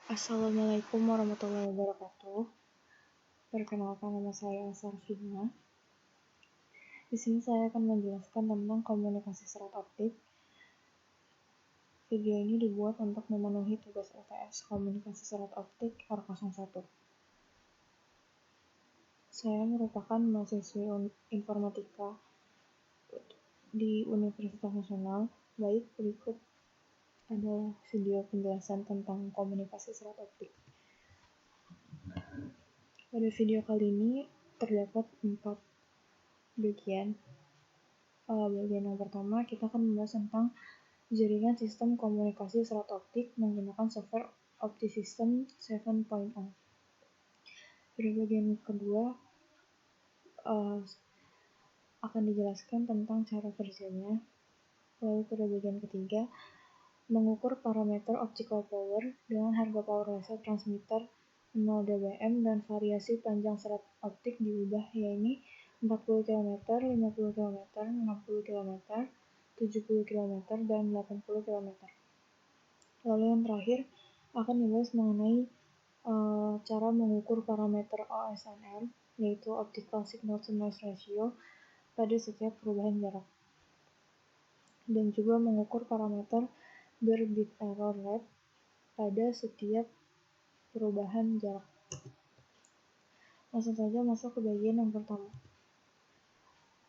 Assalamualaikum warahmatullahi wabarakatuh. Perkenalkan, nama saya Sarfina. Di sini saya akan menjelaskan tentang komunikasi serat optik. Video ini dibuat untuk memenuhi tugas UTS Komunikasi Serat Optik R01. Saya merupakan mahasiswi informatika di Universitas Nasional. Baik, berikut adalah video penjelasan tentang komunikasi serat optik. Pada video kali ini terdapat 4 bagian. Bagian yang pertama, kita akan membahas tentang jaringan sistem komunikasi serat optik menggunakan software OptiSystem 7.0. Pada bagian kedua, akan dijelaskan tentang cara kerjanya. Lalu pada bagian ketiga, mengukur parameter optical power dengan harga power laser transmitter 0 dBm dan variasi panjang serat optik diubah, yaitu 40 km, 50 km, 60 km, 70 km, dan 80 km. Lalu yang terakhir akan dibahas mengenai cara mengukur parameter OSNR, yaitu Optical Signal to Noise Ratio, pada setiap perubahan jarak. Dan juga mengukur parameter bit error rate pada setiap perubahan jarak. Langsung saja masuk ke bagian yang pertama.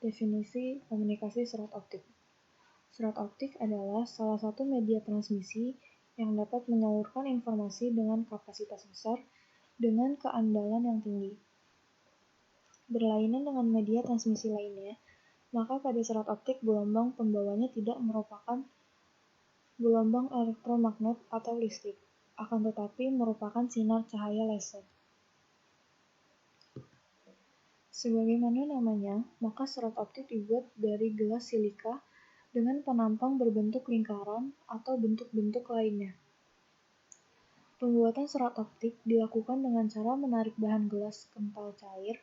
Definisi komunikasi serat optik. Serat optik adalah salah satu media transmisi yang dapat menyalurkan informasi dengan kapasitas besar dengan keandalan yang tinggi. Berlainan dengan media transmisi lainnya, maka pada serat optik gelombang pembawanya tidak merupakan gelombang elektromagnet atau listrik, akan tetapi merupakan sinar cahaya laser. Sebagaimana namanya, maka serat optik dibuat dari gelas silika dengan penampang berbentuk lingkaran atau bentuk-bentuk lainnya. Pembuatan serat optik dilakukan dengan cara menarik bahan gelas kental cair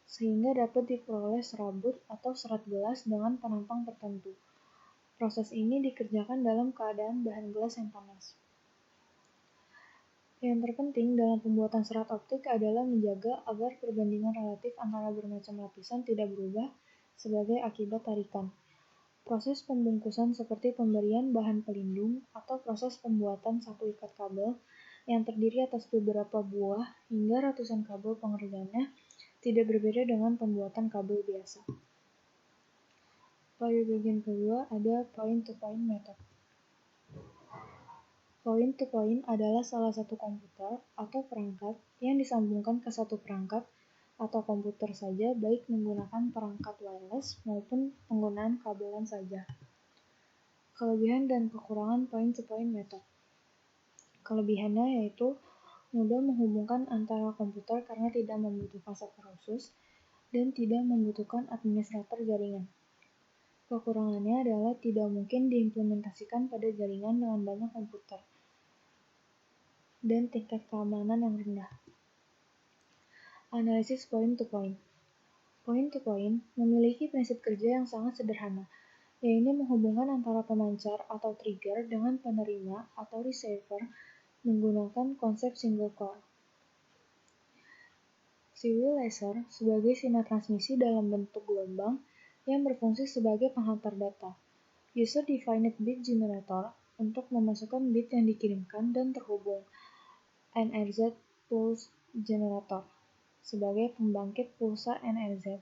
sehingga dapat diperoleh serabut atau serat gelas dengan penampang tertentu. Proses ini dikerjakan dalam keadaan bahan gelas yang panas. Yang terpenting dalam pembuatan serat optik adalah menjaga agar perbandingan relatif antara bermacam lapisan tidak berubah sebagai akibat tarikan. Proses pembungkusan seperti pemberian bahan pelindung atau proses pembuatan satu ikat kabel yang terdiri atas beberapa buah hingga ratusan kabel pengerjanya tidak berbeda dengan pembuatan kabel biasa. Pada bagian kedua ada point-to-point method. Point-to-point adalah salah satu komputer atau perangkat yang disambungkan ke satu perangkat atau komputer saja, baik menggunakan perangkat wireless maupun penggunaan kabelan saja. Kelebihan dan kekurangan point-to-point method. Kelebihannya yaitu mudah menghubungkan antara komputer karena tidak membutuhkan software khusus dan tidak membutuhkan administrator jaringan. Kekurangannya adalah tidak mungkin diimplementasikan pada jaringan dengan banyak komputer dan tingkat keamanan yang rendah. Analisis point-to-point. Point-to-point memiliki prinsip kerja yang sangat sederhana, yaitu menghubungkan antara pemancar atau trigger dengan penerima atau receiver menggunakan konsep single core. Civil laser sebagai sinar transmisi dalam bentuk gelombang yang berfungsi sebagai penghantar data. User-defined bit generator untuk memasukkan bit yang dikirimkan dan terhubung. NRZ pulse generator sebagai pembangkit pulsa NRZ,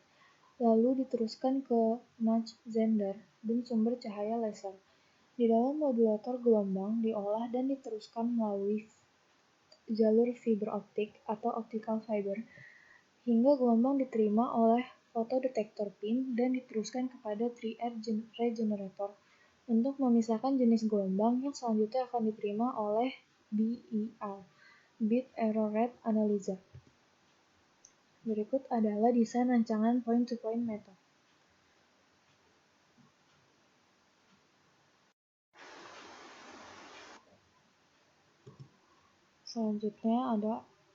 lalu diteruskan ke Mach Zehnder dan sumber cahaya laser. Di dalam modulator gelombang diolah dan diteruskan melalui jalur fiber optik atau optical fiber hingga gelombang diterima oleh fotodetektor pin dan diteruskan kepada 3R regenerator untuk memisahkan jenis gelombang yang selanjutnya akan diterima oleh BER, Bit Error Rate Analyzer. Berikut adalah desain rancangan point-to-point method. Selanjutnya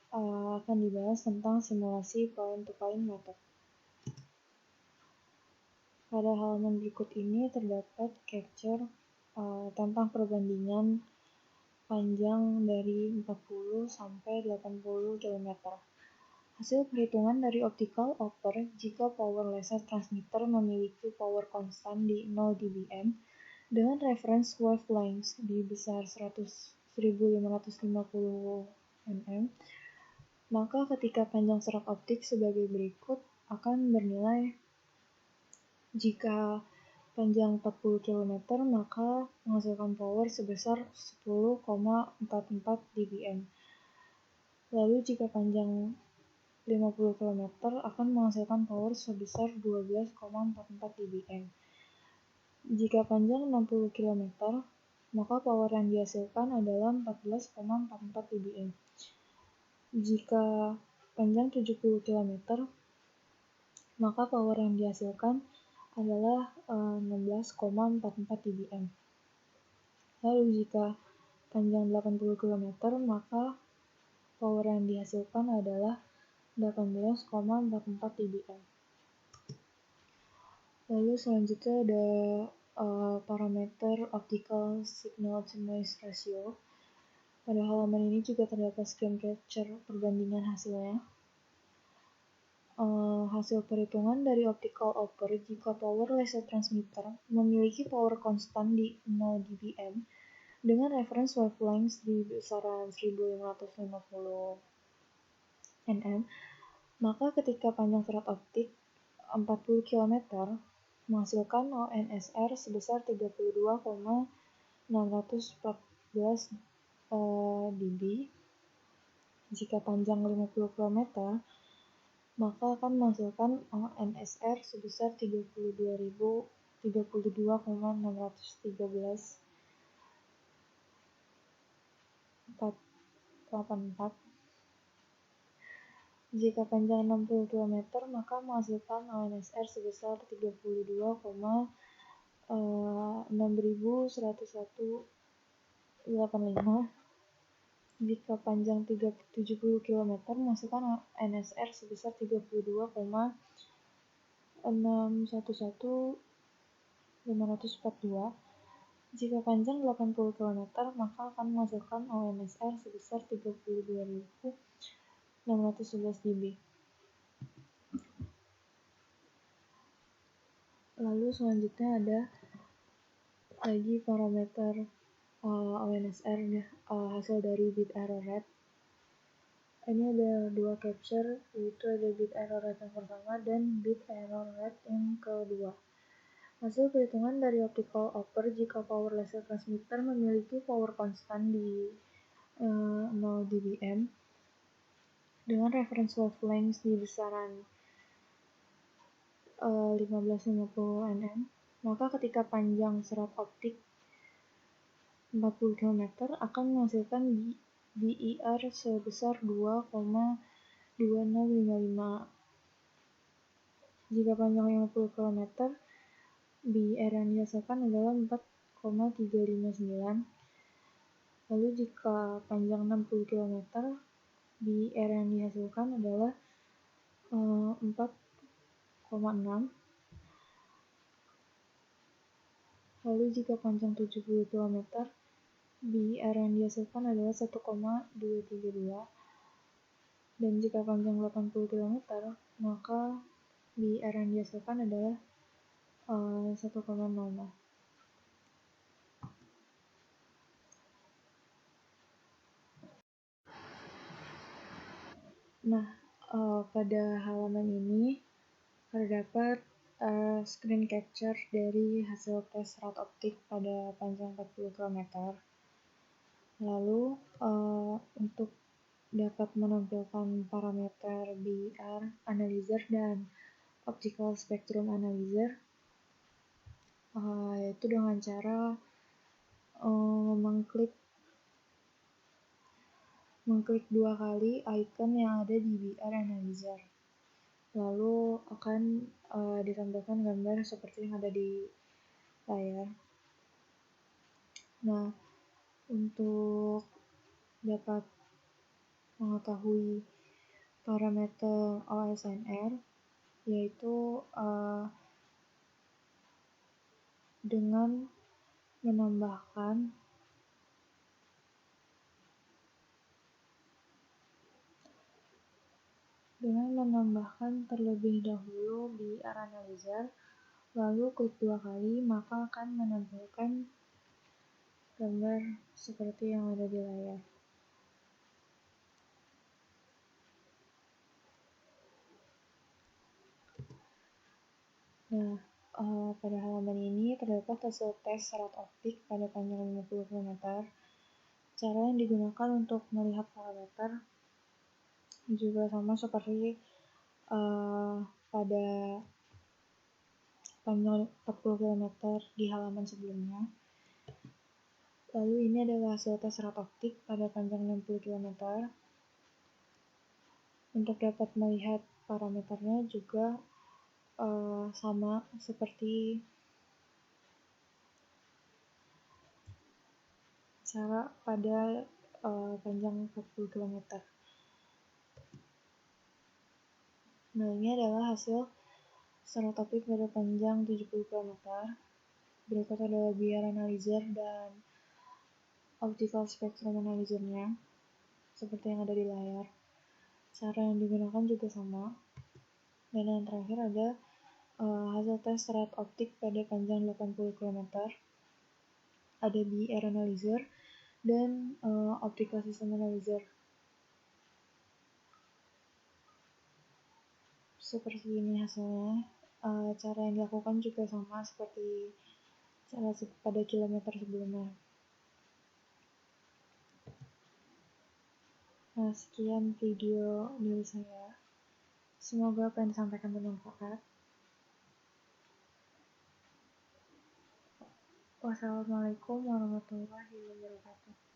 akan dibahas tentang simulasi point-to-point method. Pada halaman berikut ini terdapat capture tentang perbandingan panjang dari 40 sampai 80 km. Hasil perhitungan dari optical upper jika power laser transmitter memiliki power konstan di 0 dBm dengan reference wavelength di besar 1550 nm, maka ketika panjang serat optik sebagai berikut akan bernilai. Jika panjang 40 km, maka menghasilkan power sebesar 10,44 dBm. Lalu jika panjang 50 km akan menghasilkan power sebesar 12,44 dBm. Jika panjang 60 km, maka power yang dihasilkan adalah 14,44 dBm. Jika panjang 70 km, maka power yang dihasilkan adalah 16,44 dBm. Lalu jika panjang 80 km, maka power yang dihasilkan adalah 18,44 dBm. Lalu selanjutnya ada parameter optical signal to noise ratio. Pada halaman ini juga terdapat screen capture perbandingan hasilnya. Hasil perhitungan dari optical upper jika power laser transmitter memiliki power konstan di 0 dBm dengan reference wavelength di besaran 1550 nm, maka ketika panjang serat optik 40 km menghasilkan ONSR sebesar 32,614 dB. Jika panjang 50 km, maka akan menghasilkan ONSR sebesar 32,613,484. Jika panjang 60 km, maka menghasilkan ONSR sebesar 32,6101,85. Jika panjang 70 km, menghasilkan ONSR sebesar 32,611,542. Jika panjang 80 km, maka akan menghasilkan ONSR sebesar 32.611 dB. Lalu selanjutnya ada lagi parameter ONSR hasil dari bit error rate. Ini ada dua capture, yaitu ada bit error rate yang pertama dan bit error rate yang kedua. Hasil perhitungan dari optical upper jika power laser transmitter memiliki power konstan di 0 dBm dengan reference wavelength di besaran 1550 nm, maka ketika panjang serat optik 40 km akan menghasilkan BER sebesar 2,2055. Jika panjang 50 km, BER yang dihasilkan adalah 4,359. Lalu jika panjang 60 km, BER yang dihasilkan adalah 4,6. Lalu jika panjang 70 km, BER yang dihasilkan adalah 1,232. Dan jika panjang 80 km, maka BER yang dihasilkan adalah 1,00. Nah, pada halaman ini terdapat screen capture dari hasil tes serat optik pada panjang 40 km. Lalu untuk dapat menampilkan parameter BER analyzer dan optical spectrum analyzer, yaitu dengan cara mengklik dua kali icon yang ada di BER analyzer. Lalu akan ditampilkan gambar seperti yang ada di layar. Nah, untuk dapat mengetahui parameter OSNR, yaitu dengan menambahkan dengan menambahkan terlebih dahulu BR Analyzer, lalu klik 2 kali, maka akan menampilkan gambar seperti yang ada di layar. Nah, pada halaman ini terdapat hasil tes serat optik pada panjang 50 km. Cara yang digunakan untuk melihat parameter juga sama seperti pada panjang 40 km di halaman sebelumnya. Lalu ini adalah hasil tes serat optik pada panjang 60 km. Untuk dapat melihat parameternya juga sama seperti cara pada panjang 40 km. Nah, ini adalah hasil serat optik pada panjang 70 km. Berikut adalah BR Analyzer dan Optical Spectrum Analyzer-nya, seperti yang ada di layar. Cara yang digunakan juga sama. Dan yang terakhir ada hasil tes serat optik pada panjang 80 km. Ada BR Analyzer dan Optical System Analyzer. Seperti ini hasilnya. Cara yang dilakukan juga sama seperti cara pada kilometer sebelumnya. Nah, sekian video dari saya. Semoga apa yang disampaikan bermanfaat. Wassalamualaikum warahmatullahi wabarakatuh.